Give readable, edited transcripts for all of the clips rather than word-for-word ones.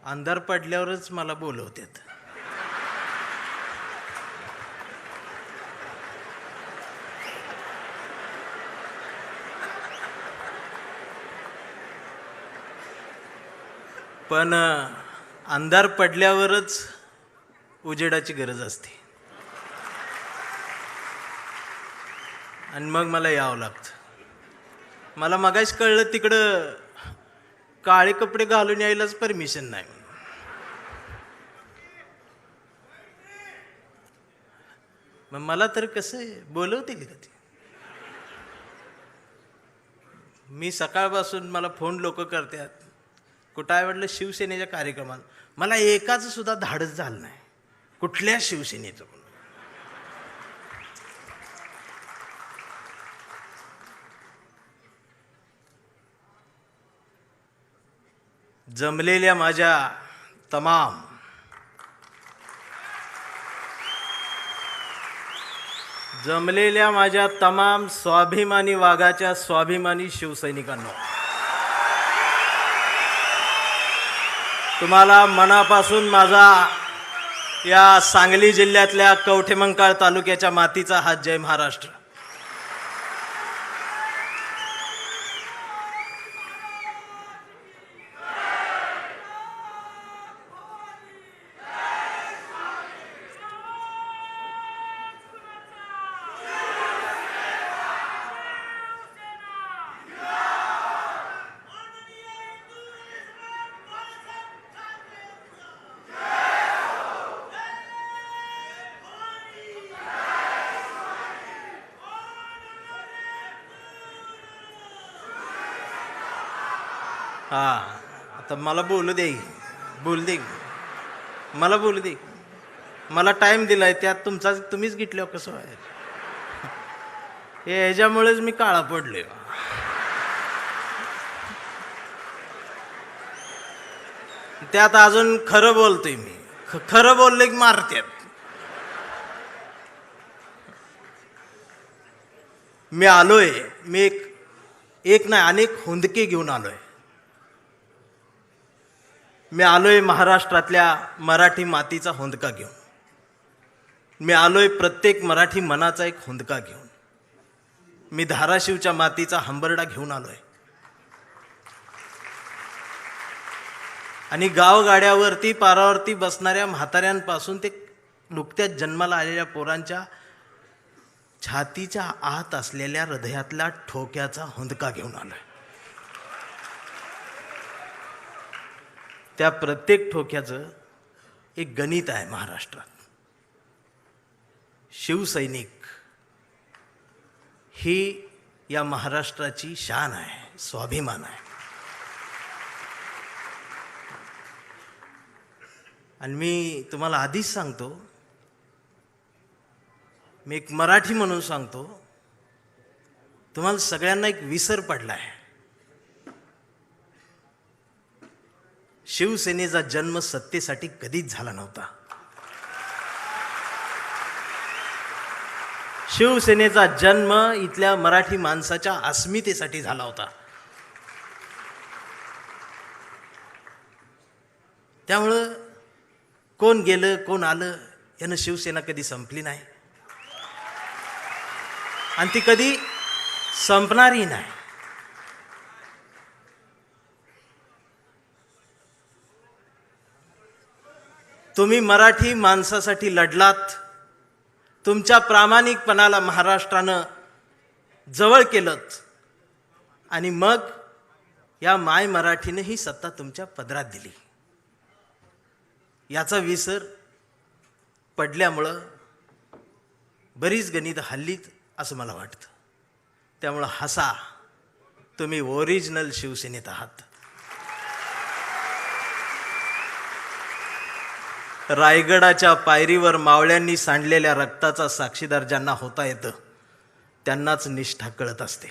अंधार पडल्यावरच मला बोलवतात. पण अंधार पडल्यावरच उजेडाची गरज असते आणि मग मला यावं लागतं. मला मगाच कळलं तिकडं काळे कपडे घालून यायलाच परमिशन नाही. मग मला तर कसं बोलवतील का ते? मी सकाळपासून मला फोन लोक करतात, कुठं आहे म्हटलं शिवसेनेच्या कार्यक्रमात. मला एकाच सुद्धा धाडस झालं नाही कुठल्या शिवसेनेचं. जमलेल्या माझ्या तमाम स्वाभिमानी वाघाच्या स्वाभिमानी शिवसैनिकांनो, तुम्हाला मनापासून माझा या सांगली जिल्ह्यातल्या कवठेमंकाळ तालुक्याच्या मातीचा हात जय महाराष्ट्र. हा, आता मला बोलू दे, मला बोलू दे. मला टाइम दिलाय, त्यात तुम्हीच गिटल्यावर कसं आहे? हे ह्याच्यामुळेच मी काळा पडले. त्यात अजून खरं बोलतोय मी. खरं बोलले की मारत्यात. मी आलोय, मी एक नाही अनेक हुंदके घेऊन आलोय. मी आलोय महाराष्ट्रातल्या मराठी मातीचा हुंदका घेऊन. मी आलोय प्रत्येक मराठी मनाचा एक हुंदका घेऊन. मी धाराशिवच्या मातीचा हंबरडा घेऊन आलोय. आणि गावगाड्यावरती पारावरती बसणाऱ्या म्हाताऱ्यांपासून ते नुकत्याच जन्माला आलेल्या पोरांच्या छातीच्या आत असलेल्या हृदयातल्या ठोक्याचा हुंदका घेऊन आलोय. त्या प्रत्येक ठोक्याचं एक गणित आहे महाराष्ट्रात. शिवसैनिक ही या महाराष्ट्राची शान आहे, स्वाभिमान आहे. आणि मी तुम्हाला आधीच सांगतो, मी एक मराठी म्हणून सांगतो, तुम्हाला सगळ्यांना एक विसर पडला आहे. शिवसेनेचा जन्म सत्तेसाठी कधीच झाला नव्हता. शिवसेनेचा जन्म इथल्या मराठी माणसाच्या अस्मितेसाठी झाला होता. त्यामुळं कोण गेलं कोण आलं यानं शिवसेना कधी संपली नाही आणि ती कधी संपणारही नाही. तुम्ही मराठी माणसासाठी लढलात. तुमच्या प्रामाणिकपणाला महाराष्ट्रानं जवळ केलं आणि मग या माय मराठीने ही सत्ता तुमच्या पदरात दिली. याचा विसर पडल्यामुळं बरीच गणित हल्लीत असं मला वाटतं. त्यामुळं हसा, तुम्ही ओरिजिनल शिवसेनेत आहात. रायगडाच्या पायरीवर मावळ्यांनी सांडलेल्या रक्ताचा साक्षीदार ज्यांना होता येतं त्यांनाच निष्ठा कळत असते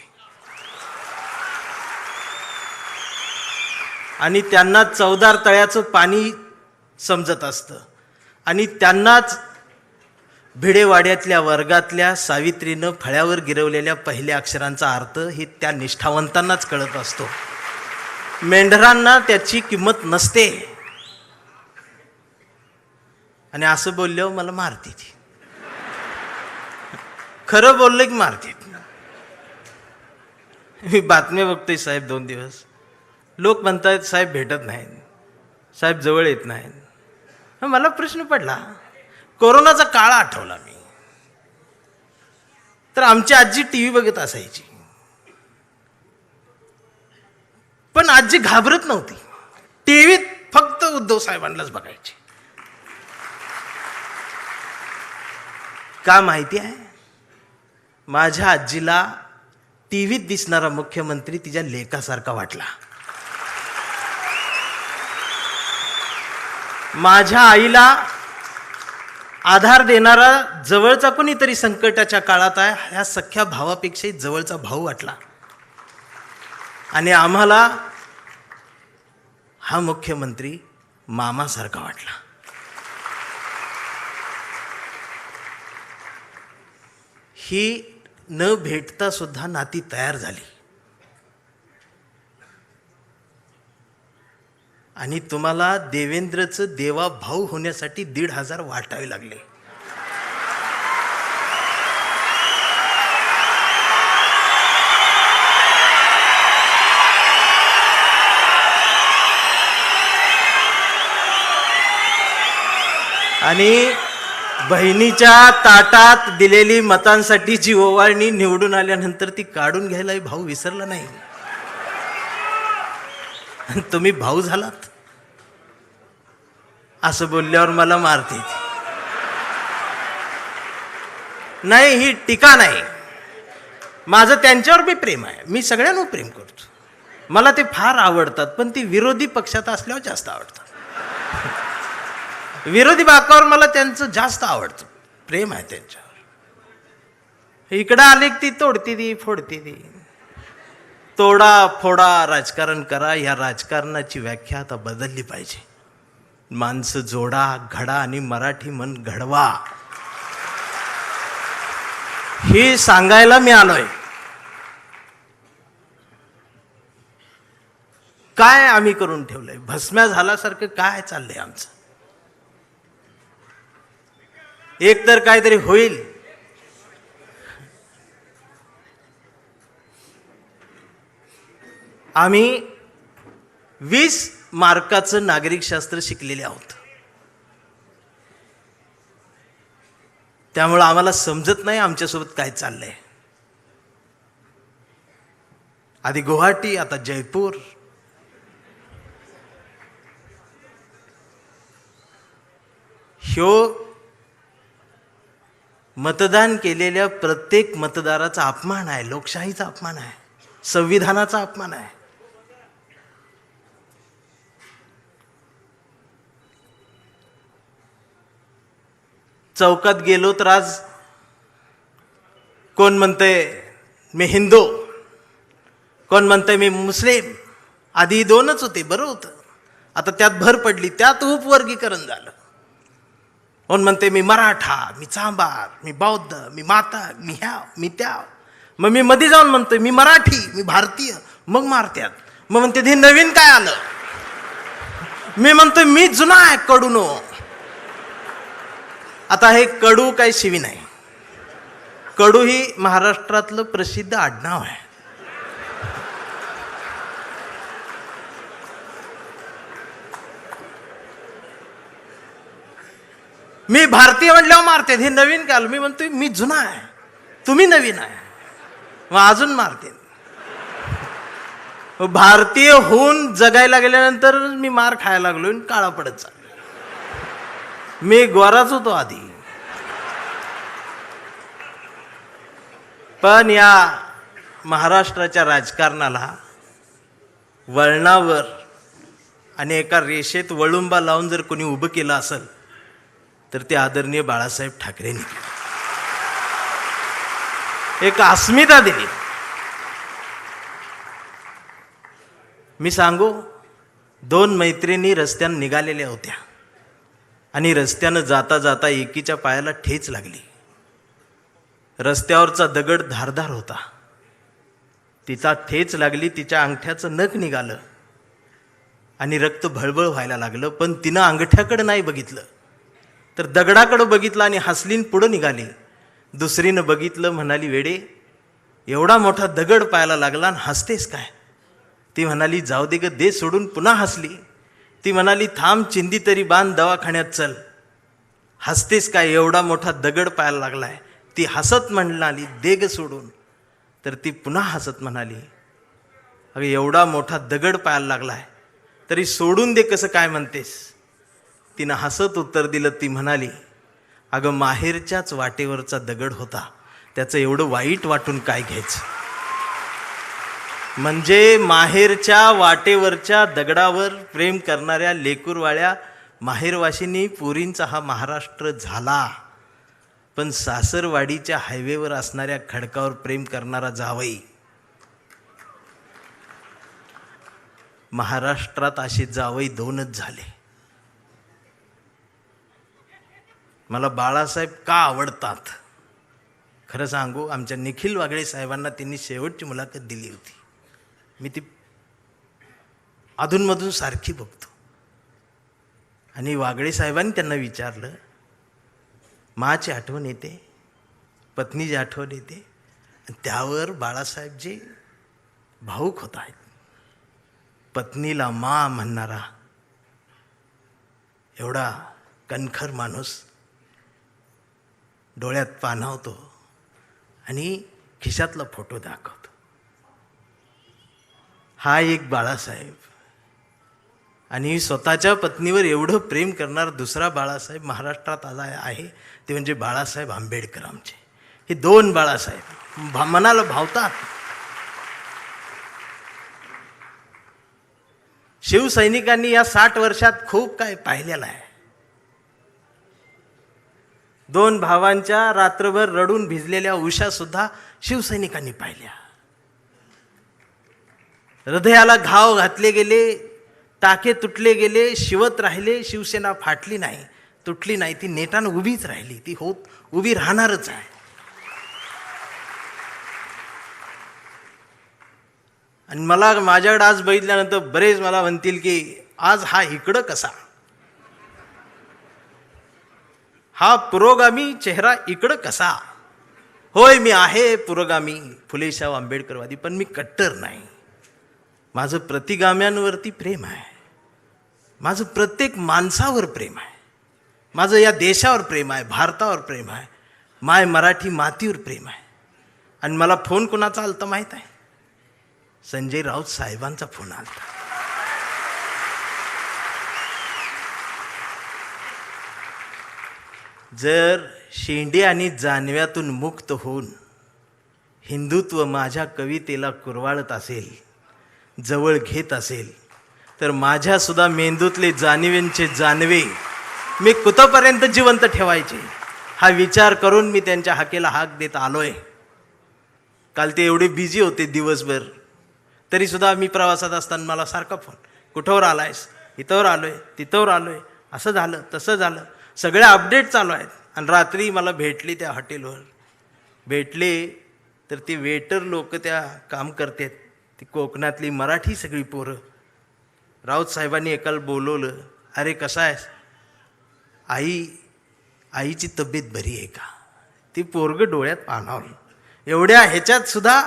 आणि त्यांना चवदार तळ्याचं पाणी समजत असतं आणि त्यांनाच भिडेवाड्यातल्या वर्गातल्या सावित्रीनं फळ्यावर गिरवलेल्या पहिल्या अक्षरांचा अर्थ ही त्या निष्ठावंतांनाच कळत असतो. मेंढरांना त्याची किंमत नसते. आणि असं बोलल्यावर मला मारते ती. खरं बोललं की मारते. मी बातम्या बघतोय साहेब 2 दिवस. लोक म्हणतायत साहेब भेटत नाहीत, साहेब जवळ येत नाहीत. मला प्रश्न पडला, कोरोनाचा काळ आठवला मी. तर आमची आजी टी व्ही बघत असायची, पण आजी घाबरत नव्हती. टीव्हीत फक्त उद्धव साहेबांनाच बघायची. का माहिती आहे? माझ्या आजीला टीव्हीत दिसणारा मुख्यमंत्री तिच्या लेकासारखा वाटला. माझ्या आईला आधार देणारा जवळचा कोणीतरी संकटाच्या काळात आहे ह्या सख्या भावापेक्षाही जवळचा भाऊ वाटला. आणि आम्हाला हा मुख्यमंत्री मामासारखा वाटला. ही न भेटता सुद्धा नाती तयार झाली. आणि तुम्हाला देवेंद्रचं देवा भाऊ होण्यासाठी 1,500 वाटावे लागले. आणि बहिणीच्या ताटात दिलेली मतांसाठी जी ओवाळणी निवडून आल्यानंतर ती काढून घ्यायला भाऊ विसरला नाही. तुम्ही भाऊ झालात असं बोलल्यावर मला मारते. नाही, ही टीका नाही. माझं त्यांच्यावर बी प्रेम आहे. मी सगळ्यांवर प्रेम करतो. मला ते फार आवडतात, पण ती विरोधी पक्षात असल्यावर जास्त आवडतात. विरोधी बाकावर मला त्यांचं जास्त आवडतं, प्रेम आहे त्यांच्यावर. इकडं आले की ती तोडती ती फोडती ती. तोडा फोडा राजकारण करा. या राजकारणाची व्याख्या आता बदलली पाहिजे. माणसं जोडा, घडा आणि मराठी मन घडवा, हे सांगायला मी आलोय. काय आम्ही करून ठेवलंय? भस्म्या झाल्यासारखं काय चाललंय आमचं? एक तर काहीतरी होईल. आम्ही 20 मार्काचं नागरिकशास्त्र शिकलेले आहोत. त्यामुळं आम्हाला समजत नाही आमच्यासोबत काय चाललंय. आधी गुवाहाटी, आता जयपूर. ह्यो मतदान केलेल्या प्रत्येक मतदाराचा अपमान आहे, लोकशाहीचा अपमान आहे, संविधानाचा अपमान आहे. चौकात गेलो तर आज कोण म्हणतंय मी हिंदू, कोण म्हणतंय मी मुस्लिम. आधी 2च होते, बरं होतं. आता त्यात भर पडली, त्यात उपवर्गीकरण झालं. कोण म्हणते मी मराठा, मी चांभार, मी बौद्ध, मी माता, मी ह्या, मी त्या. मग मी मध्ये जाऊन म्हणतोय मी मराठी, मी भारतीय. मग मारत्यात. मग म्हणते हे नवीन काय आलं? मी म्हणतोय मी जुना आहे, कडूनो. आता हे कडू काय शिवी नाही. कडू ही महाराष्ट्रातलं प्रसिद्ध आडनाव आहे. मी भारतीय म्हटल्यावर मारते. हे नवीन काल. मी म्हणतोय मी जुना आहे, तुम्ही नवीन आहे, मग अजून मारते. भारतीय होऊन जगायला गेल्यानंतर मी मार खायला लागलो आणि काळा पडत चाललो. मी गोराच होतो आधी. पण या महाराष्ट्राच्या राजकारणाला वळणावर आणि एका रेषेत वळुंबा लावून जर कोणी उभं केलं असेल तर ते आदरणीय बाळासाहेब ठाकरेंनी एक अस्मिता दिली. मी सांगू, 2 मैत्रिणी रस्त्यानं निघालेल्या होत्या आणि रस्त्यानं जाता जाता एकीच्या पायाला ठेच लागली. रस्त्यावरचा दगड धारदार होता. तिचा ठेच लागली, तिच्या अंगठ्याचं नख निघालं आणि रक्त भळबळ व्हायला लागलं. पण तिनं अंगठ्याकडे नाही बघितलं, तर दगडाकडे बघितलं आणि हसलीन पुढं निघाली. दुसरीनं बघितलं, म्हणाली, वेडे, एवढा मोठा दगड पाहायला लागला आणि हसतेस काय? ती म्हणाली, जाऊ दे ग, दे सोडून. पुन्हा हसली. ती म्हणाली, थांब, चिंदी तरी बांध, दवाखान्यात चल. हसतेस काय, एवढा मोठा दगड पाहायला लागलाय. ती हसत म्हणाली, दे ग सोडून. तर ती पुन्हा हसत म्हणाली, अगं एवढा मोठा दगड पाहायला लागलाय तरी सोडून दे कसं काय म्हणतेस? तिनं हसत उत्तर दिलं. ती म्हणाली, अगं माहेरच्याच वाटेवरचा दगड होता, त्याचं एवढं वाईट वाटून काय घ्यायचं? म्हणजे माहेरच्या वाटेवरच्या दगडावर प्रेम करणाऱ्या लेकूरवाळ्या माहेरवाशिनी पुरींचा हा महाराष्ट्र झाला. पण सासरवाडीच्या हायवेवर असणाऱ्या खडकावर प्रेम करणारा जावई, महाराष्ट्रात असे जावई 2च झाले. मला बाळासाहेब का आवडतात खरं सांगू, आमच्या निखिल वागळे साहेबांना त्यांनी शेवटची मुलाखत दिली होती. मी ती अधूनमधून सारखी बघतो. आणि वागळे साहेबांनी त्यांना विचारलं, माची आठवण येते, पत्नीची आठवण येते. आणि त्यावर बाळासाहेबजी भावूक होत आहेत. पत्नीला मा म्हणणारा एवढा कणखर माणूस डोळ्यात पाणावतो आणि खिशातला फोटो दाखवतो. हा एक बाळासाहेब. आणि स्वतःच्या पत्नीवर एवढं प्रेम करणारा दुसरा बाळासाहेब महाराष्ट्रात आला आहे, ते म्हणजे बाळासाहेब आंबेडकर. आमचे हे 2 बाळासाहेब मनाला भावतात. शिवसैनिकांनी या 60 वर्षात खूप काय पाहिलेलं आहे. 2 भावांच्या रात्रभर रडून भिजलेल्या उषा सुद्धा शिवसैनिकांनी पाहिल्या. हृदयाला घाव घातले गेले, टाके तुटले गेले, शिवत राहिले. शिवसेना फाटली नाही, तुटली नाही, ती नेटानं उभीच राहिली. ती उभी राहणारच आहे. आणि मला माझ्याकडे आज बघितल्यानंतर बरेच मला म्हणतील की आज हा इकडं कसा, हा पुरोगामी चेहरा इकडं कसा? होय, मी आहे पुरोगामी, फुलेशाह आंबेडकरवादी, पण मी कट्टर नाही. माझं प्रतिगाम्यांवरती प्रेम आहे. माझं प्रत्येक माणसावर प्रेम आहे. माझं या देशावर प्रेम आहे, भारतावर प्रेम आहे, माय मराठी मातीवर प्रेम आहे. आणि मला फोन कोणाचा आलता माहीत आहे? संजय राऊत साहेबांचा फोन आलता. जर शेंडे आणि जानव्यातून मुक्त होऊन हिंदुत्व माझ्या कवितेला कुरवाळत असेल, जवळ घेत असेल, तर माझ्या सुद्धा मेंदूतले जाणीवेंचे जानवे मी कुठपर्यंत जिवंत ठेवायचे हा विचार करून मी त्यांच्या हाकेला हाक देत आलोय. काल ते एवढे बिझी होते दिवसभर, तरी सुद्धा मी प्रवासात असताना मला सारखा फोन, कुठवर आलायस? इथवर आलोय, तिथवर आलोय, असं झालं, तसं झालं, सगळे अपडेट चालू आहेत. आणि रात्री मला भेटली त्या हॉटेलवर. भेटले तर ती वेटर लोक त्या काम करतात, ती कोकणातली मराठी सगळी पोरं. राऊत साहेबांनी एकाला बोलवलं, अरे कसा आहेस? आईची तब्येत बरी आहे का? ती पोरगं डोळ्यात पाणावलं. एवढ्या ह्याच्यात सुद्धा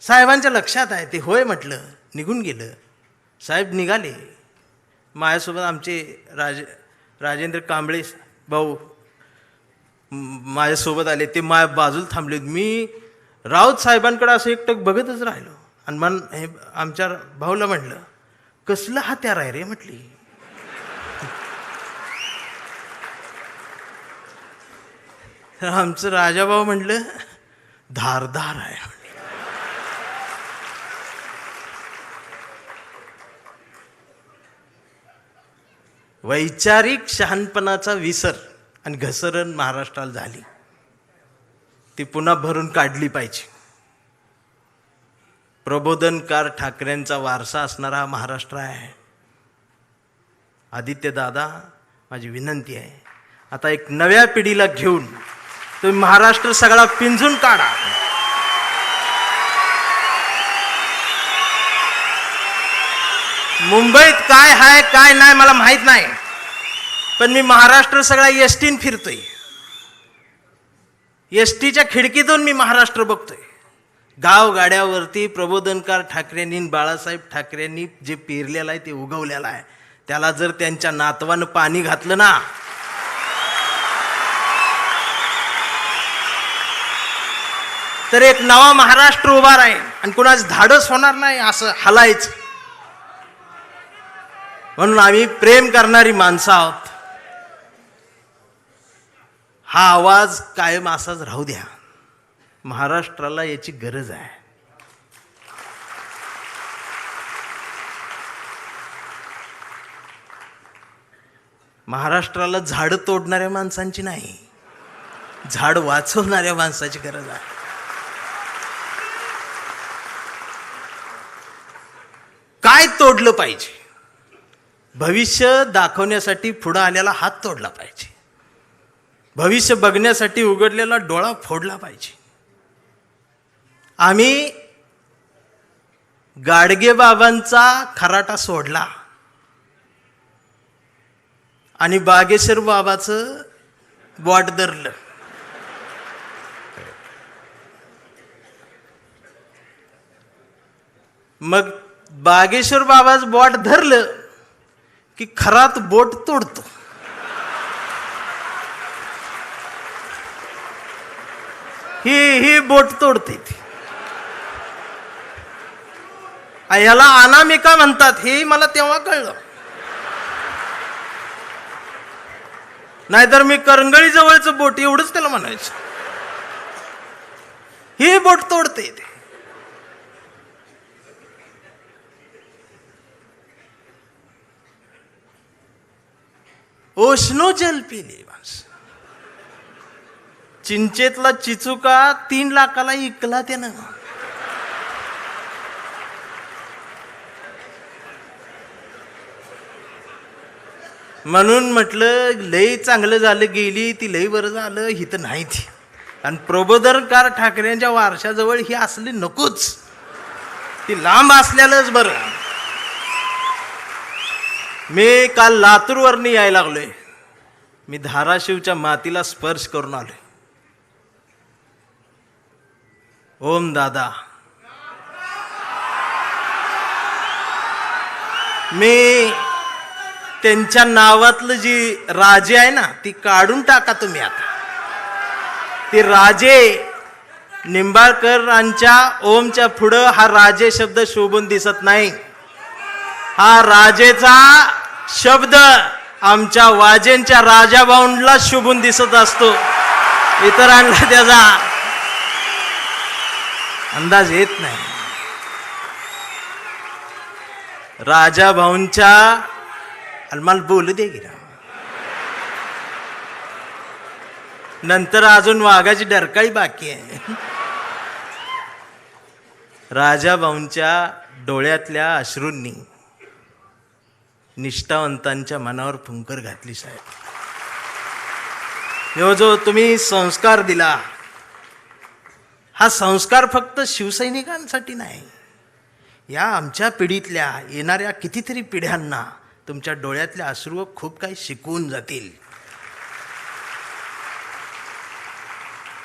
साहेबांच्या लक्षात आहे. ते होय म्हटलं, निघून गेलं. साहेब निघाले. माझ्यासोबत आमचे राजेंद्र कांबळे भाऊ माझ्यासोबत आले. ते माझ्या बाजूला थांबले. मी राऊत साहेबांकडे असं एकटक बघतच राहिलो. आणि हे आमच्या भाऊला म्हटलं, कसलं हत्यार आहे रे म्हटली. आमचं राजाभाऊ म्हटलं, धारदार आहे. वैचारिक शहाणपणाचा विसर आणि घसरण महाराष्ट्राला झाली, ती पुन्हा भरून काढली पाहिजे. प्रबोधनकार ठाकरेंचा वारसा असणारा महाराष्ट्र आहे. आदित्य दादा, माझी विनंती आहे, आता एक नव्या पिढीला घेऊन तुम्ही महाराष्ट्र सगळा पिंजून काढा. मुंबईत काय आहे काय नाही मला माहित नाही, पण मी महाराष्ट्र सगळा एसटीन फिरतोय. एसटीच्या खिडकीतून मी महाराष्ट्र बघतोय. गावगाड्यावरती प्रबोधनकार ठाकरेंनी, बाळासाहेब ठाकरेंनी जे पेरलेलं आहे ते उगवलेलं आहे. त्याला जर त्यांच्या नातवानं पाणी घातलं ना, तर एक नवा महाराष्ट्र उभा राहील आणि कुणाच धाडस होणार नाही असं हलायचं. म्हणून आम्ही प्रेम करणारी माणसं आहोत. हा आवाज कायम असाच राहू द्या. महाराष्ट्राला याची गरज आहे. महाराष्ट्राला झाड तोडणाऱ्या माणसांची नाही, झाड वाचवणाऱ्या माणसाची गरज आहे. काय तोडलं पाहिजे? भविष्य दाखवण्यासाठी पुढं आलेला हात तोडला पाहिजे. भविष्य बघण्यासाठी उघडलेला डोळा फोडला पाहिजे. आम्ही गाडगे बाबांचा खराटा सोडला आणि बागेश्वर बाबाचं बोट धरलं. मग बागेश्वर बाबाचं बोट धरलं की खरात बोट तोडतो. ही बोट तोडते ती. याला अनामिका म्हणतात हे मला तेव्हा कळलं. नाहीतर मी करंगळी जवळचं बोट एवढंच त्याला म्हणायचं. ही बोट तोडते ते. ओशनो जल पिले माणसं. चिंचेतला चिचुका 3 लाखाला इकला त्यानं. म्हणून म्हटलं लय चांगलं झालं, गेली ती लय बरं झालं, हिथं नाही ती. आणि प्रबोधनकार ठाकरेंच्या वारशाजवळ ही असली नकोच, ती लांब असल्यालाच बरं. मी काल लातूरवरनी यायला लागलोय. मी धाराशिवच्या मातीला स्पर्श करून आलोय. ओम दादा, मी त्यांच्या नावातलं जी राजे आहे ना ती काढून टाका तुम्ही आता. ती राजे निंबाळकरांच्या ओमच्या पुढं हा राजे शब्द शोभून दिसत नाही. हा राजेचा शब्द आमच्या वाजेंच्या राजाभाऊंला शोभून दिसत असतो. इतरांना त्याचा अंदाज येत नाही. राजाभाऊंच्या मला बोलू दे की नंतर अजून वाघाची डरकाळी बाकी आहे. राजाभाऊंच्या डोळ्यातल्या अश्रूंनी निष्ठावंतांच्या मनावर फुंकर घातली. साहेब, ह्यो जो तुम्ही संस्कार दिला, हा संस्कार फक्त शिवसैनिकांसाठी नाही, या आमच्या पिढीतल्या येणाऱ्या कितीतरी पिढ्यांना तुमच्या डोळ्यातल्या अश्रू खूप काही शिकवून जातील.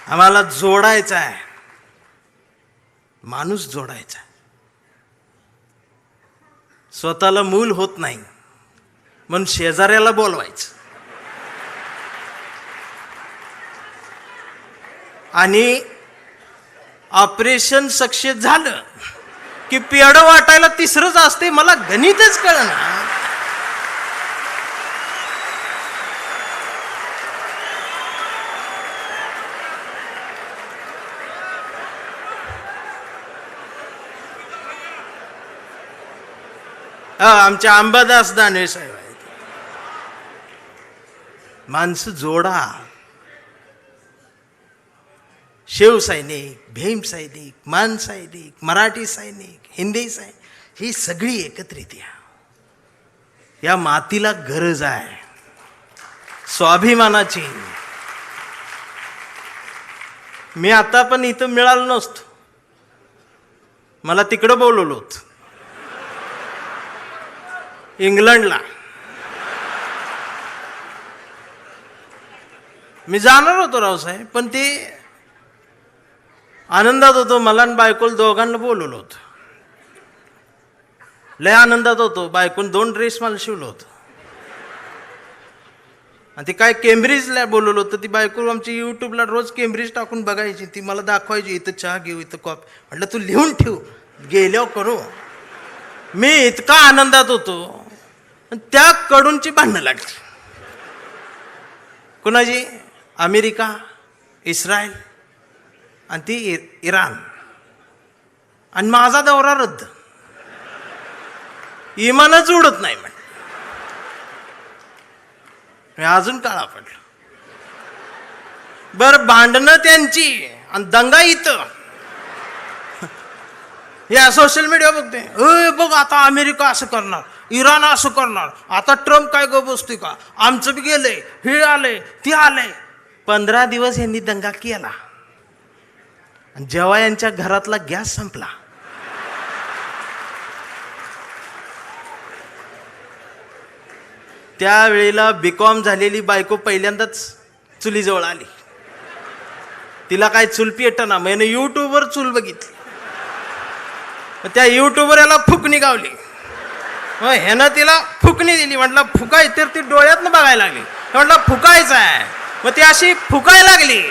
आम्हाला जोडायचं आहे, माणूस जोडायचा. स्वतःला मूल होत नाही म्हणून शेजाऱ्याला बोलवायचं आणि ऑपरेशन सक्सेस झालं की पेड वाटायला तिसरंच असते. मला गणितच कळना. आमच्या अंबादास दानवे साहेब आहेत. माणसं जोडा. शिवसैनिक, भीम सैनिक, मान सैनिक, मराठी सैनिक, हिंदी सैनिक, ही सगळी एकत्रित या. या मातीला गरज आहे स्वाभिमानाची. मी आता पण इथं मिळालो नसतो, मला तिकडं बोलवलं होतं इंग्लंडला. मी जाणार होतो रावसाहेब, पण ते आनंदात होतो. मला आणि बायकोला दोघांना बोलवलं होतं. लय आनंदात होतो. बायकोन 2 ड्रेस मला शिवलं होतं. आणि ते काय केम्ब्रिजला बोलवलं होतं. ती बायको आमची यूट्यूबला रोज केम्ब्रिज टाकून बघायची. ती मला दाखवायची, इथं चहा घेऊ, इथं कॉफी. म्हटलं तू लिहून ठेव, गेल्यावर करू. मी इतका आनंदात होतो, त्या कडूनची भांडणं लागली. कुणाची? अमेरिका, इस्रायल आणि ती इराण. आणि माझा दौरा रद्द. इमानच उडत नाही म्हण. अजून काळा पडलं. बरं, भांडणं त्यांची आणि दंगा इथं. या सोशल मीडिया बघते, बघ आता अमेरिका असं करणार, इराण असं करणार, आता ट्रम्प काय गप बसतोय का, आमचं बी गेलंय, हे आलंय, ते आलंय. 15 दिवस यांनी दंगा केला. आणि जेव्हा यांच्या घरातला गॅस संपला, त्यावेळेला बीकॉम झालेली बायको पहिल्यांदाच चुलीजवळ आली. तिला काय चूल पेटना. मग यूट्यूबवर चूल बघितली. त्या यूट्यूबवर याला फुकणी गावली. मग ह्यानं तिला फुकणी दिली. म्हटलं फुकाय, तर ती डोळ्यातनं बघायला लागली. म्हटलं फुकायचं आहे. मग ती अशी फुकायला लागली.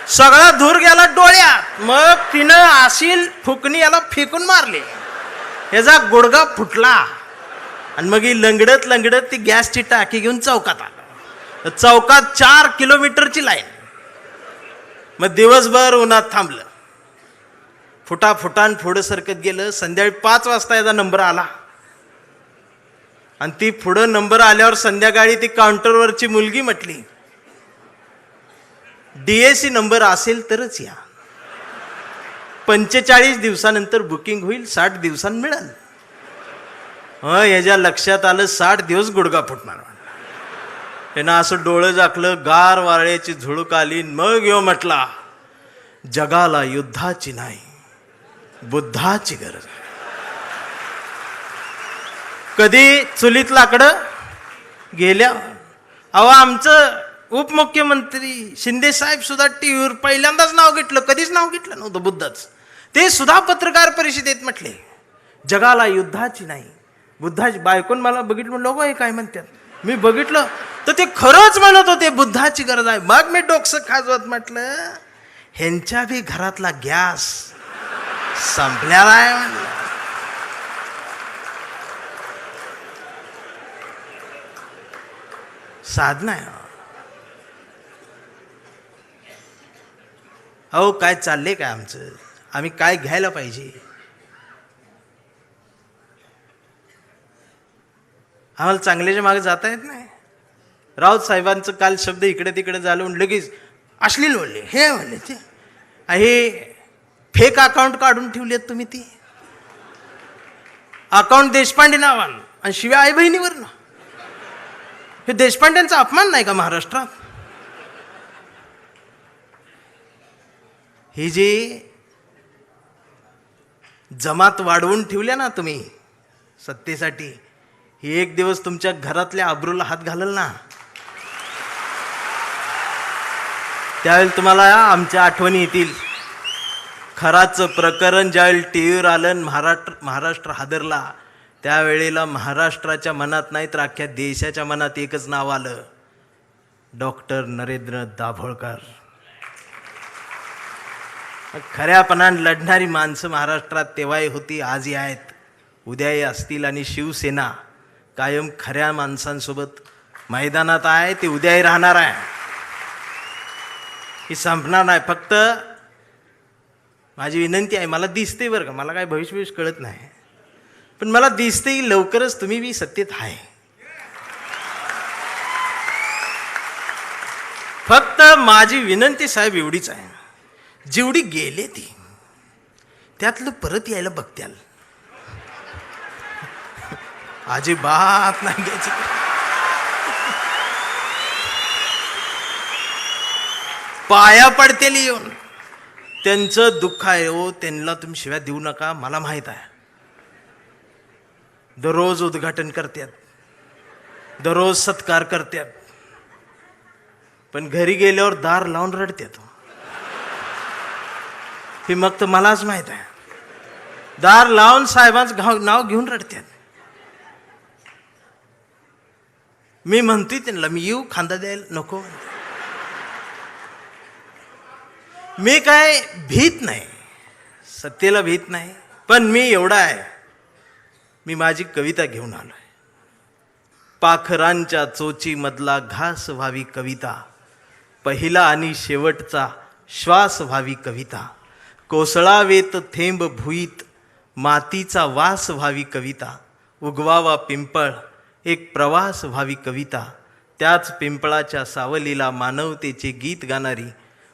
सगळा धूर गेला डोळ्यात. मग तिनं अशी फुकणी याला फेकून मारली. ह्याचा गुडघा फुटला. आणि मग ही लंगडत लंगडत ती गॅसची टाकी घेऊन चौकात आलं. चौकात 4 किलोमीटरची लाईन. मग दिवसभर उन्हात थांबलं. फुटाफुटान पुढं सरकत गेलं. संध्याकाळी 5 वाजता याचा नंबर आला. आणि ती पुढं नंबर आल्यावर संध्याकाळी ती काउंटरवरची मुलगी म्हटली, DAC नंबर असेल तरच या. 45 दिवसानंतर बुकिंग होईल, 60 दिवसांनी मिळेल. याच्या लक्षात आलं 60 दिवस गुडघा फुटणार. त्यानं असं डोळं झाकलं, गार वाऱ्याची झुळूक आली. मग यो म्हटला, जगाला युद्धाची नाही, बुद्धाची गरज आहे. कधी चुलीत लाकडं गेल्या. अहो, आमचं उपमुख्यमंत्री शिंदे साहेब सुद्धा टीव्हीवर पहिल्यांदाच नाव घेतलं. कधीच नाव घेतलं नव्हतं बुद्धाचं. ते सुद्धा पत्रकार परिषदेत म्हटले, जगाला युद्धाची नाही, बुद्धाची. बायकोन मला बघितलं, म्हणलं लोक हे काय म्हणतात. मी बघितलं तर ते खरंच म्हणत होते बुद्धाची गरज आहे. मग मी डोकसं खाजवत म्हटलं, ह्यांच्या बी घरातला गॅस संपलेला आहे म्हणलं. साधना आहे. अहो, काय चाललंय काय आमचं? आम्ही काय घ्यायला पाहिजे? आम्हाला चांगल्याच्या मागे जाता येत नाही. राऊत साहेबांचं काल शब्द इकडे तिकडे झालं, लगेच अश्लील बोलले, हे बोलले, ते हे फेक अकाउंट काढून ठेवलेत तुम्ही. ती अकाउंट देशपांडे नावानं आणि शिवाय आई बहिणीवर ना. हे देशपांड्यांचा अपमान नाही का महाराष्ट्रात? ही जी जमात वाढवून ठेवल्या ना तुम्ही सत्तेसाठी, ही एक दिवस तुमच्या घरातल्या अब्रूला हात घालल ना, त्यावेळेला तुम्हाला आमच्या आठवणी येतील. खराचं प्रकरण ज्यावेळी टीव्हीवर आलं, महाराष्ट्र हादरला, त्यावेळेला महाराष्ट्राच्या मनात नाही तर अख्ख्या देशाच्या मनात एकच नाव आलं, डॉक्टर नरेंद्र दाभोळकर. खऱ्यापणानं लढणारी माणसं महाराष्ट्रात तेव्हाही होती, आजही आहेत, उद्याही असतील. आणि शिवसेना कायम खऱ्या माणसांसोबत मैदानात आहे, ते उद्याही राहणार आहे. ही संपणार नाही. फक्त माझी विनंती आहे, मला दिसते बरं का, मला काय भविष्य कळत नाही, पण मला दिसते की लवकरच तुम्ही बी सत्तेत आहे. फक्त माझी विनंती साहेब एवढीच आहे, जेवढी गेले ती त्यातलं परत यायला बघत्याल. अजिबात नाही घ्यायची. पाया पडतेल येऊन. त्यांचं दुःख आहे हो, त्यांना तुम्ही शिव्या देऊ नका. मला माहित आहे, दररोज उद्घाटन करतात, दररोज सत्कार करतात. पण घरी गेल्यावर दार लावून रडतात. हे मग तर मलाच माहित आहे. दार लावून साहेबांचं नाव घेऊन रडतात. मी म्हणतोय त्यांना, मी येऊ खांदा द्यायला नको. मी काय भीत नाही, सत्तेला भीत नाही, पण मी एवढा आहे, मी माझी कविता घेऊन आलोय. पाखरांच्या चोची मधला घास व्हावी कविता, पहिला आणि शेवटचा श्वास व्हावी कविता, कोसळावेत थेंब भुईत मातीचा वास व्हावी कविता, उगवावा पिंपळ एक प्रवास व्हावी कविता, त्याच पिंपळाच्या सावलीला मानवतेचे गीत गाणारी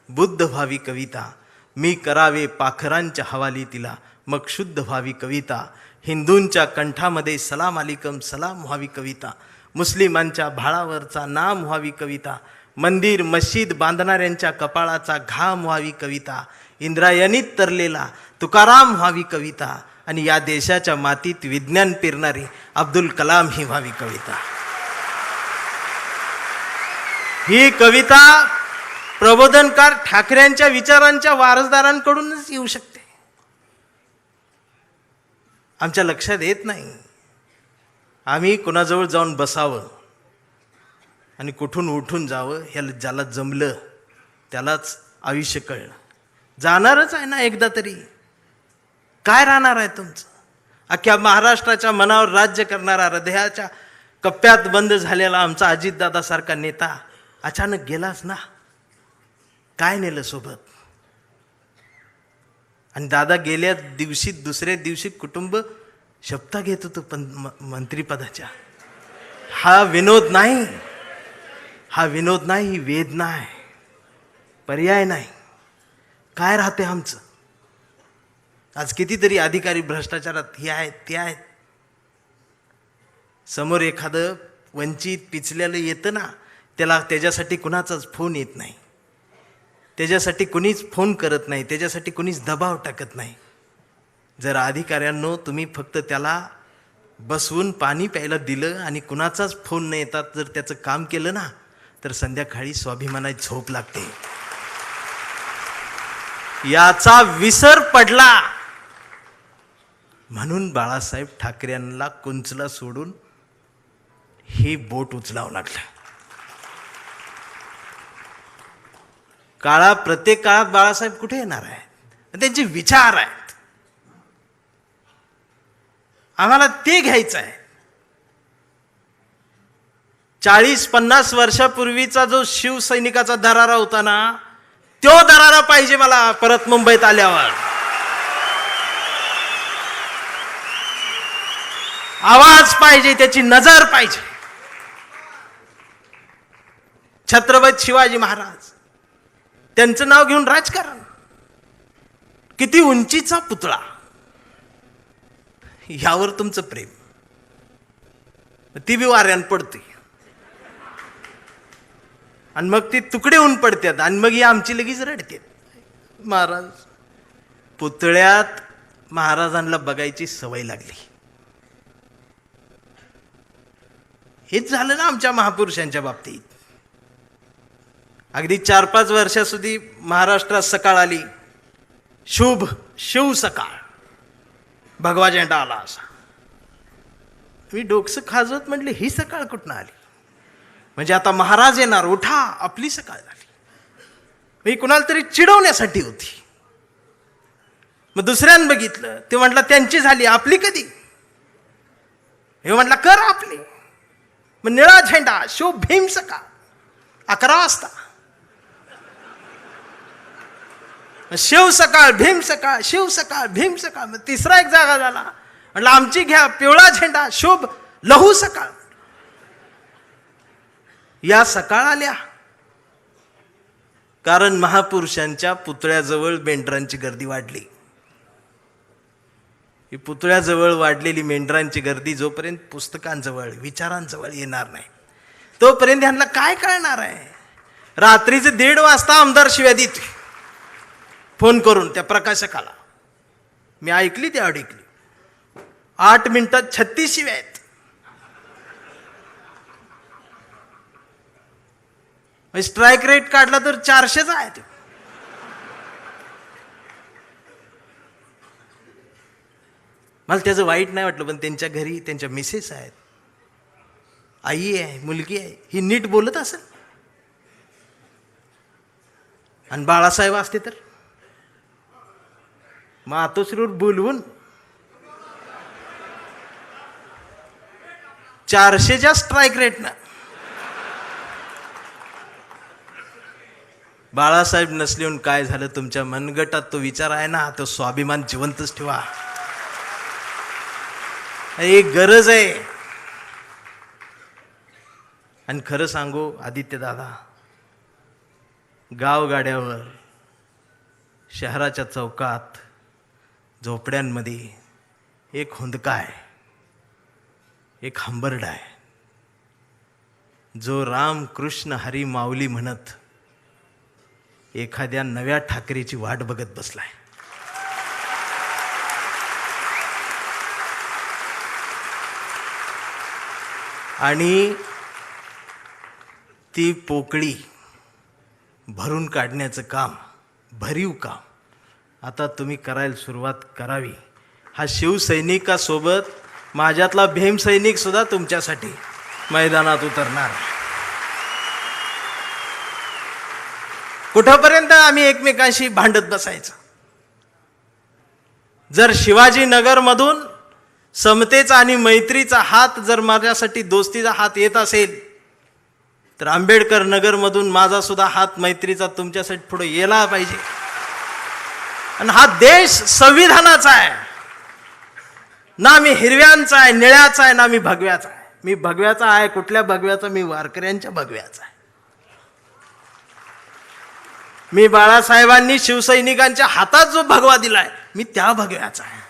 बुद्ध व्हावी कविता, मी करावे पाखरांच्या हवाली तिला मग शुद्ध व्हावी कविता, हिंदूंच्या कंठामध्ये सलाम अलिकम सलाम व्हावी कविता, मुस्लिमांच्या भाळावरचा नाम व्हावी कविता, मंदिर मशीद बांधणाऱ्यांच्या कपाळाचा घाम व्हावी कविता, इंद्रायणीत तरलेला तुकाराम व्हावी कविता, आणि या देशाच्या मातीत विज्ञान पेरणारी अब्दुल कलाम ही व्हावी कविता. ही कविता प्रबोधनकार ठाकरेंच्या विचारांच्या वारसदारांकडूनच येऊ शकते. आमच्या लक्षात येत नाही. आम्ही कुणाजवळ जाऊन बसावं आणि कुठून उठून जावं, ह्याला ज्याला जमलं त्यालाच आयुष्य कळलं. जाणारच आहे ना एकदा तरी. काय राहणार आहे तुमचं? अख्ख्या महाराष्ट्राच्या मनावर राज्य करणारा, हृदयाच्या कप्प्यात बंद झालेला आमचा अजितदादासारखा नेता अचानक गेलाच ना. काय नेलं सोबत? आणि दादा गेल्या दिवशी दुसऱ्या दिवशी कुटुंब शपथा घेत होतं पण मंत्रिपदाच्या. हा विनोद नाही, हा विनोद नाही, ही वेदना आहे, पर्याय नाही. काय राहते आमचं? आज कितीतरी अधिकारी भ्रष्टाचारात हे आहेत ते आहेत. समोर एखादं वंचित पिचलेलं येतं ना, त्याच्यासाठी कुणाचाच फोन येत नाही, त्याच्यासाठी कुणीच फोन करत नाही, त्याच्यासाठी कुणीच दबाव टाकत नाही. जर अधिकाऱ्यांनो तुम्ही फक्त त्याला बसवून पाणी प्यायला दिलं आणि कुणाचाच फोन न येतात जर त्याचं काम केलं ना, तर संध्याकाळी स्वाभिमानाची झोप लागते. याचा विसर पडला म्हणून बाळासाहेब ठाकरेंना कुंचला सोडून हे बोट उचलावं लागलं. प्रत्येक काळात बाळासाहेब कुठे येणार आहेत? त्यांचे विचार आहेत, आम्हाला ते घ्यायचं आहे. 40-50 वर्षापूर्वीचा जो शिवसैनिकाचा दरारा होता ना, तो दरारा पाहिजे मला परत मुंबईत आल्यावर. आवाज पाहिजे, त्याची नजर पाहिजे. छत्रपती शिवाजी महाराज, त्यांचं नाव घेऊन राजकारण, किती उंचीचा पुतळा, ह्यावर तुमचं प्रेम, ती बी वाऱ्यान पडते आणि मग ती तुकडे होऊन पडतात आणि मग ही आमची लगेच रडते. महाराज, पुतळ्यात महाराजांना बघायची सवय लागली. हेच झालं ना आमच्या महापुरुषांच्या बाबतीत. अगदी 4-5 वर्षाસુધી महाराष्ट्रात सकाळ आली, शुभ शिव सकाळ, भगवा झेंडा आला असा. मी डोकसं खाजवत म्हटले, ही सकाळ कुठनं आली? म्हणजे आता महाराज येणार, उठा, आपली सकाळ झाली. मी कुणाला तरी चिडवण्यासाठी होती. मग दुसऱ्यानं बघितलं, ते म्हटलं त्यांची झाली, आपली कधी? हे म्हटलं कर आपली. मग निळा झेंडा, शुभ भीम सकाळ, 11 वाजता. शिव सकाळ, भीम सकाळ, शिव सकाळ, भीम सकाळ. मग तिसरा एक जागा झाला, म्हटलं आमची घ्या, पिवळा झेंडा, शुभ लहू सकाळ. या सकाळ आल्या कारण महापुरुषांच्या पुतळ्याजवळ मेंढरांची गर्दी वाढली. ही पुतळ्याजवळ वाढलेली मेंढरांची गर्दी जोपर्यंत पुस्तकांजवळ, विचारांजवळ येणार नाही, तोपर्यंत ह्यांना काय कळणार आहे? रात्रीचे 1:30 वाजता आमदार शिव्या देते फोन करून त्या प्रकाशकाला. मी ऐकली, त्या ऐकली. 8 मिनिटात 36 शिव्या आहेत. स्ट्राईक रेट काढला तर 400चा आहे. मला त्याचं वाईट नाही वाटलं, पण त्यांच्या घरी त्यांच्या मिसेस आहेत, आई आहे, मुलगी आहे, ही नीट बोलत असेल. आणि बाळासाहेब असते तर मातोश्रीवर बोलवून 400च्या स्ट्राईक रेटनं. बाळासाहेब नसलेहून काय झालं, तुमच्या मनगटात तो विचार आहे ना, तो स्वाभिमान जिवंतच ठेवा. एक गरज आहे. आणि खरं सांगू आदित्य दादा, गावगाड्यावर, शहराच्या चौकात, झोपड्यांमध्ये एक हुंदका आहे, एक हंबरडा आहे, जो राम कृष्ण हरी माऊली म्हणत एखाद्या नव्या ठाकरेची वाट बघत बसलाय. आणि ती पोकळी भरून काढण्याचं काम, भरीव काम आता तुम्ही करायला सुरुवात करावी. हा शिवसैनिकासोबत माझ्यातला भीमसैनिक सुद्धा तुमच्यासाठी मैदानात उतरणार. कुठंपर्यंत आम्ही एकमेकांशी भांडत बसायचं? जर शिवाजीनगरमधून समतेचा आणि मैत्रीचा हात, जर माझ्यासाठी दोस्तीचा हात येत असेल, तर आंबेडकर नगरमधून माझा सुद्धा हात मैत्रीचा तुमच्यासाठी पुढे यायला पाहिजे. आणि हा देश संविधानाचा आहे ना, मी हिरव्यांचा आहे, निळ्याचा आहे ना, मी भगव्याचा आहे. मी भगव्याचा आहे. कुठल्या भगव्याचा? मी वारकऱ्यांच्या भगव्याचा आहे. मी बाळासाहेबांनी शिवसैनिकांच्या हातात जो भगवा दिलाय, मी त्या भगव्याचा आहे.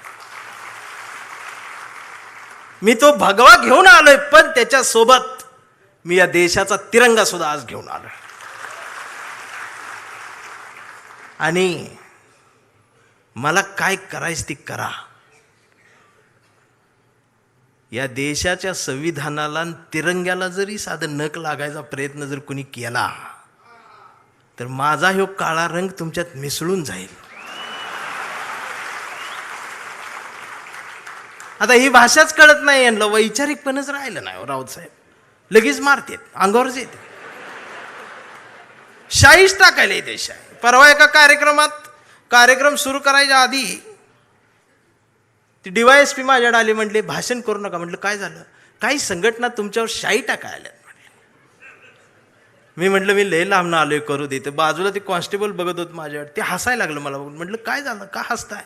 मी तो भगवा घेऊन आलोय, पण त्याच्या सोबत मी या देशाचा तिरंगा सुद्धा आज घेऊन आलोय. आणि मला काय करायचं ती करा. या देशाच्या संविधानाला आणि तिरंग्याला जरी साधं नख लागायचा प्रयत्न जर कोणी केला, तर माझा ह्यो काळा रंग तुमच्यात मिसळून जाईल. आता ही भाषाच कळत नाही यांना, वैचारिकपणच राहिलं नाही. राऊत साहेब लगेच मारतेत, अंगावरच येते, शाईच टाकायला येते शाई. परवा एका कार्यक्रम सुरू करायच्या आधी ती DYSP माझ्याकडे आली, म्हटले भाषण करू नका. म्हटलं काय झालं? काही संघटना तुमच्यावर शाई टाकायला. मी म्हटलं मी लय लांबनं आलोय, करू देते. बाजूला ते कॉन्स्टेबल बघत होत माझ्यावर, ते हसायला लागलं मला बघून. म्हटलं काय झालं, का हसताय?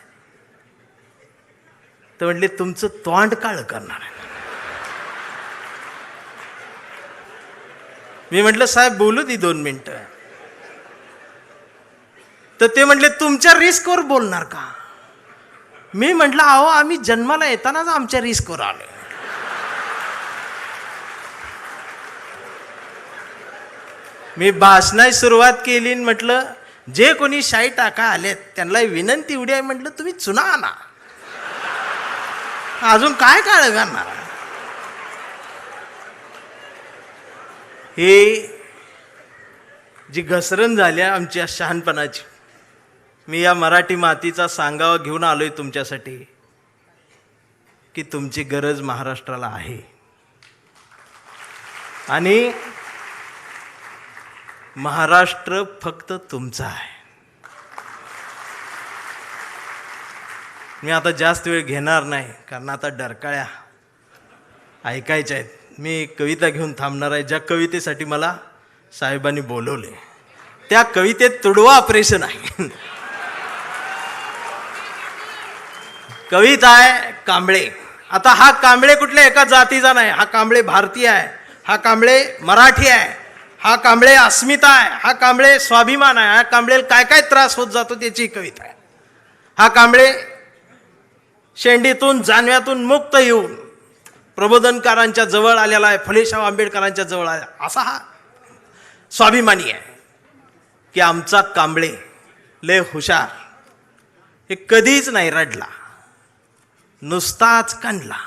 तर म्हटले तुमचं तोंड काळ करणार आहे. मी म्हटलं साहेब बोलू दे 2 मिनिटं. तर ते म्हटले तुमच्या रिस्कवर बोलणार का? मी म्हटलं अहो आम्ही जन्माला येतानाच आमच्या रिस्कवर आलोय. मी भाषणाची सुरुवात केली, म्हटलं जे कोणी शाई टाका आलेत त्यांना विनंती एवढी आहे, म्हटलं तुम्ही चुना आणा, अजून काय काळ करणार. हे जी घसरण झाल्या आमच्या शहाणपणाची, मी या मराठी मातीचा सांगावा घेऊन आलोय तुमच्यासाठी की तुमची गरज महाराष्ट्राला आहे. आणि महाराष्ट्र फक्त तुमचा आहे. मी आता जास्त वेळ घेणार नाही, कारण आता डरकाळ्या ऐकायच्या आहेत. मी कविता घेऊन थांबणार आहे, ज्या कवितेसाठी मला साहेबांनी बोलवले. त्या कवितेत तुडवा ऑपरेशन आहे. कविता आहे कांबळे. आता हा कांबळे कुठल्या एका जातीचा नाही, हा कांबळे भारतीय आहे, हा कांबळे मराठी आहे, हा कांबळे अस्मिता आहे, हा कांबळे स्वाभिमान आहे, हा कांबळे काय काय त्रास होत जातो त्याची कविता आहे. हा कांबळे शेंडीतून जानव्यातून मुक्त येऊन प्रबोधनकारांच्या जवळ आलेला आहे, फुलेशाह आंबेडकरांच्या जवळ आला, असा हा स्वाभिमानी आहे की आमचा कांबळे लय हुशार. हे कधीच नाही रडला, नुसताच कांडला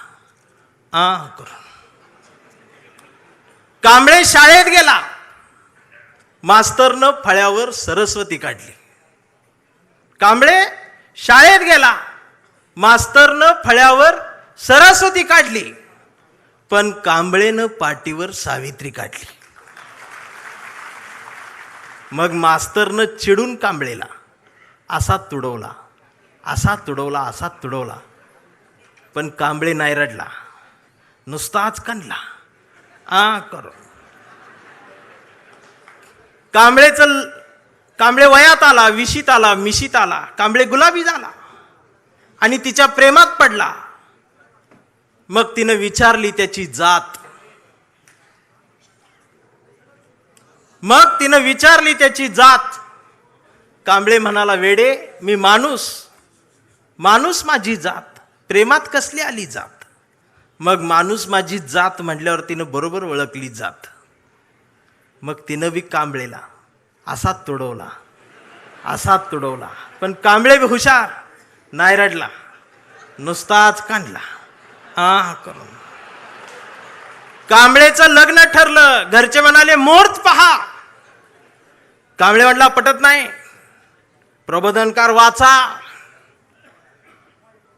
करून. कांबळे शाळेत गेला, मास्तरनं फळ्यावर सरस्वती काढली. कांबळे शाळेत गेला, मास्तरनं फळ्यावर सरस्वती काढली, पण कांबळेनं पाटीवर सावित्री काढली. मग मास्तरनं चिडून कांबळेला असा तुडवला, असा तुडवला, असा तुडवला, पण कांबळे नाही रडला, नुसताच कणला करो. कांबळे वयात आला, विशीत आला, मिशीत आला. कांबळे गुलाबी झाला आणि तिच्या प्रेमात पडला. मग तिनं विचारली त्याची जात. कांबळे म्हणाला, वेडे, मी माणूस माझी जात, प्रेमात कसली आली जात. मग माणूस माझी जात म्हटल्यावर तिनं बरोबर ओळखली जात. मग तिनं बी कांबळेला असा तुडवला, असा तुडवला, पण कांबळे बी हुशार, नाही रडला, नुसताच कांडला करून. कांबळेचं लग्न ठरलं. घरचे म्हणाले, मुहूर्त पहा. कांबळे म्हटला, पटत नाही, प्रबोधनकार वाचा.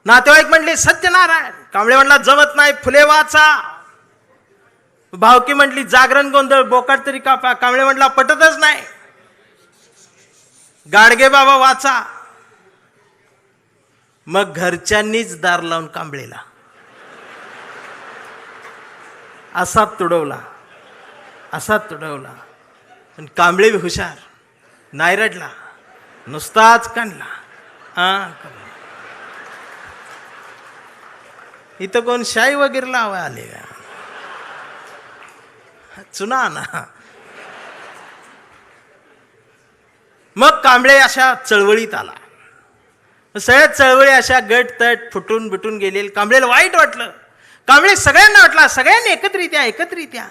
नातेवाईक म्हणले, सत्यनारायण. कांबळे म्हटला, जमत नाही, फुले वाचा. भावकी म्हटली, जागरण गोंधळ, बोकाट तरी कापा. कांबळे म्हटला, पटतच नाही, गाडगे बाबा वाचा. मग घरच्यांनीच दार लावून कांबळेला असा तुडवला, असा तुडवला, पण कांबळे बी हुशार, नाही रडला, नुसताच काढला. इथं कोण शाई वगैरे लावा आले का? चुना ना. मग कांबळे अशा चळवळीत आला. सगळ्या चळवळी अशा गट तट फुटून बिटून गेले. कांबळेला वाईट वाटलं. कांबळे सगळ्यांना वाटला, सगळ्यांनी एकत्रित या,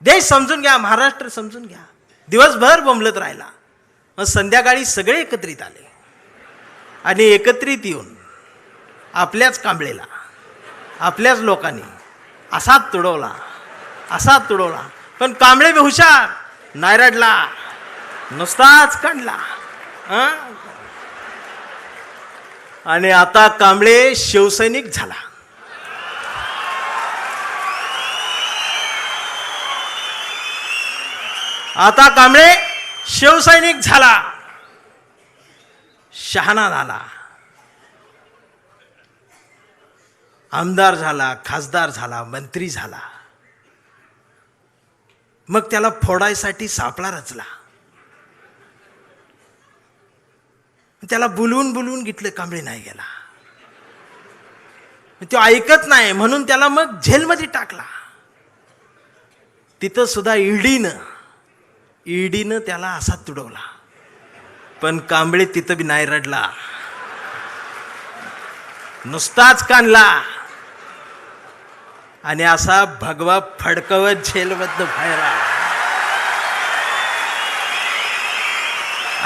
देश समजून घ्या, महाराष्ट्र समजून घ्या. दिवसभर बोंबलत राहिला. मग संध्याकाळी सगळे एकत्रित आले आणि एकत्रित येऊन आपल्याच कांबळेला, आपल्याच लोकांनी असाच तुडवला, असाच तुडवला, पण कांबळे बी हुशार, नाही रडला, नुसताच काढला. आणि आता कांबळे शिवसैनिक झाला. आता कांबळे शिवसैनिक झाला, शहाणा झाला, आमदार झाला, खासदार झाला, मंत्री झाला. मग त्याला फोडायसाठी सापळा रचला. त्याला बोलवून घेतलं, कांबळे नाही गेला. तो ऐकत नाही म्हणून त्याला मग जेलमध्ये टाकला. तिथं सुद्धा ईडीनं त्याला असा तुडवला, पण कांबळे तिथं बी नाही रडला, नुसताच कानला आणि असा भगवा फडकवत जेलमधनं बाहेर आला.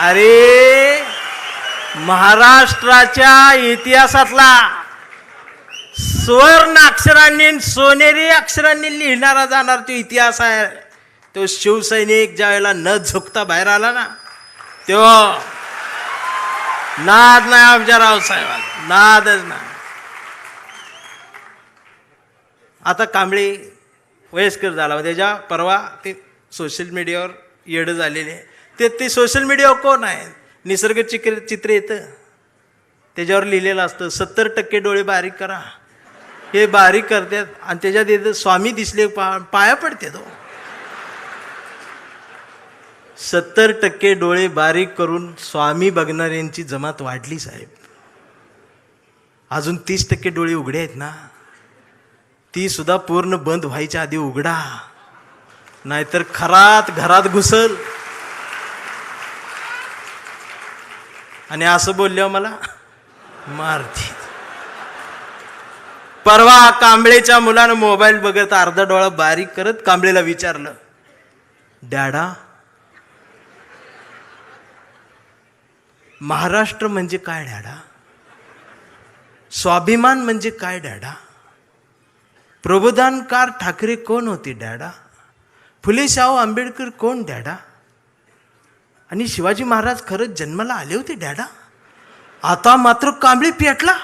अरे, महाराष्ट्राच्या इतिहासातला सुवर्ण अक्षरांनी, सोनेरी अक्षरांनी लिहिणारा जाणार तो इतिहास आहे. तो शिवसैनिक ज्या वेळेला न झुकता बाहेर आला ना, तो नाद नाही आमच्या रावसाहेबांना, नादच नाही. आता कांबळे वयस्कर झाला. त्याच्या परवा ते सोशल मीडियावर येडं झालेले. ते सोशल मीडियावर कोण आहे, निसर्ग चित्र येतं, त्याच्यावर लिहिलेलं असतं 70% डोळे बारीक करा. हे बारीक करतात आणि त्याच्यात येतं स्वामी दिसले पाया पडते. तो 70% डोळे बारीक करून स्वामी बघणाऱ्यांची जमात वाढली साहेब. अजून 30% डोळे उघडे आहेत ना, ती सुद्धा पूर्ण बंद व्हायच्या आधी उघडा, नाहीतर खरात घरात घुसल. आणि असं बोलल्यावर मला मारती. परवा कांबळेच्या मुलानं मोबाईल बघत अर्धा डोळा बारीक करत कांबळेला विचारलं, डॅडा, महाराष्ट्र म्हणजे काय डॅडा? स्वाभिमान म्हणजे काय डॅडा? प्रबोधनकार ठाकरे कोण होते डॅडा? फुले शाहू आंबेडकर कोण डॅडा? आणि शिवाजी महाराज खरंच जन्माला आले होते डॅडा. आता मात्र कांबळे पेटला.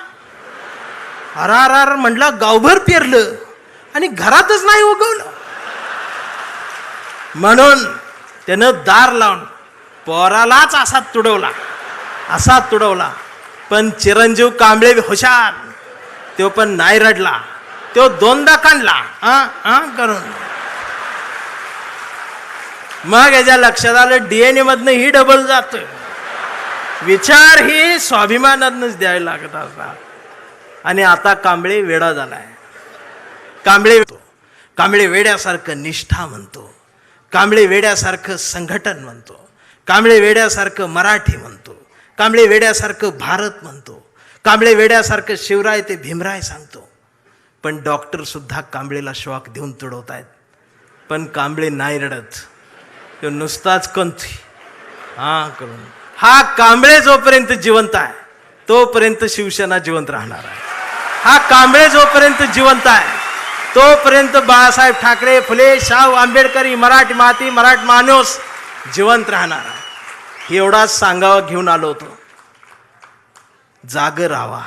अरार म्हटला, गावभर पेरलं आणि घरातच नाही उगवलं. म्हणून त्यानं दार लावून पोरालाच असा तुडवला. पण चिरंजीव कांबळे हुशार, तो पण नाही रडला. तो दोनदा काढला करून. मग याच्या लक्षात आलं DNA मधनं ही डबल जात. विचार ही स्वाभिमानातनच द्यायला लागत असतात. आणि आता कांबळे वेडा झालाय. कांबळे वेड्यासारखं निष्ठा म्हणतो, कांबळे वेड्यासारखं संघटन म्हणतो, कांबळे वेड्यासारखं मराठी म्हणतो, कांबळे वेड्यासारखं भारत म्हणतो, कांबळे वेड्यासारखं शिवराय ते भीमराय सांगतो. पण डॉक्टर सुद्धा कांबळेला शॉक देऊन तुडवतायत. पण कांबळे नाही रडत, तो नुसताच कंथी करून. हा कांबळे जोपर्यंत जिवंत आहे तोपर्यंत शिवसेना जिवंत राहणार आहे. हा कांबळे जोपर्यंत जिवंत आहे तोपर्यंत बाळासाहेब ठाकरे, फुले, शाहू आंबेडकर, मराठी माती, मराठी माणूस जिवंत राहणार आहे. एवढाच सांगावं घेऊन आलो होतो. जागर राहावा,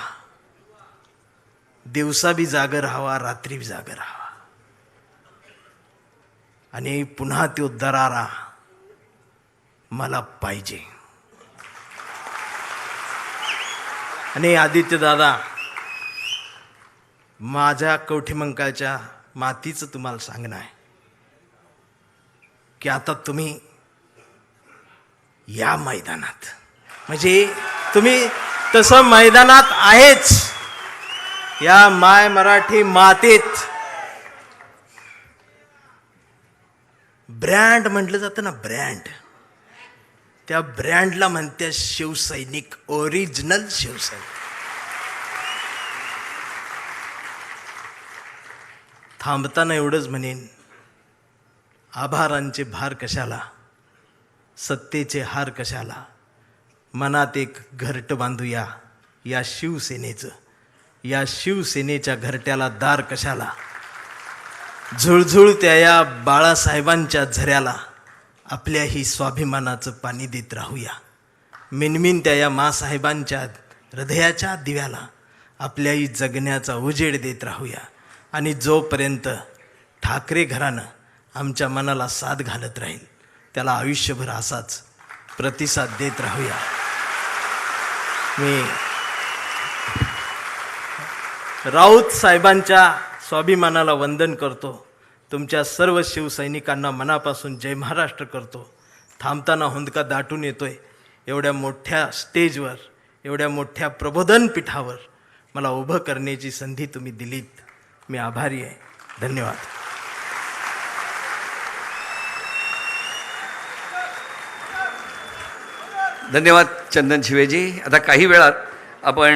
दिवसा बी जागर राहावा, रात्री बी जागर राहावा. आणि पुन्हा तो दरारा मला पाहिजे. आणि आदित्य दादा, माझ्या कवठीमंकाळच्या मातीचं तुम्हाला सांगणं आहे की आता तुम्ही या मैदानात, म्हणजे तुम्ही तसं मैदानात आहेच, या माय मराठी मातीत ब्रँड म्हटलं जातं ना, ब्रँड, त्या ब्रँडला म्हणते शिवसैनिक, ओरिजिनल शिवसैनिक. थांबताना एवढंच म्हणेन, आभारांचे भार कशाला, सत्तेचे हार कशाला, मनात एक घरट बांधूया या शिवसेनेचं, या शिवसेनेच्या घरट्याला दार कशाला. झुळझुळत्या या बाळासाहेबांच्या झऱ्याला आपल्याही स्वाभिमानाचं पाणी देत राहूया. मिनमिनत्या या मासाहेबांच्या हृदयाच्या दिव्याला आपल्याही जगण्याचा उजेड देत राहूया. आणि जोपर्यंत ठाकरे घराणं आमच्या मनाला साथ घालत राहील त्याला आयुष्यभर असाच प्रतिसाद देत राहूया. मी राऊत साहेबांच्या स्वाभिमानाला वंदन करतो. तुमच्या सर्व शिवसैनिकांना मनापासून जय महाराष्ट्र करतो. थांबताना हुंदका दाटून येतोय. एवढ्या मोठ्या स्टेजवर, एवढ्या मोठ्या प्रबोधन पीठावर मला उभं करण्याची संधी तुम्ही दिलीत. मी आभारी आहे. धन्यवाद. धन्यवाद चंदन शिवेजी. आता काही वेळात आपण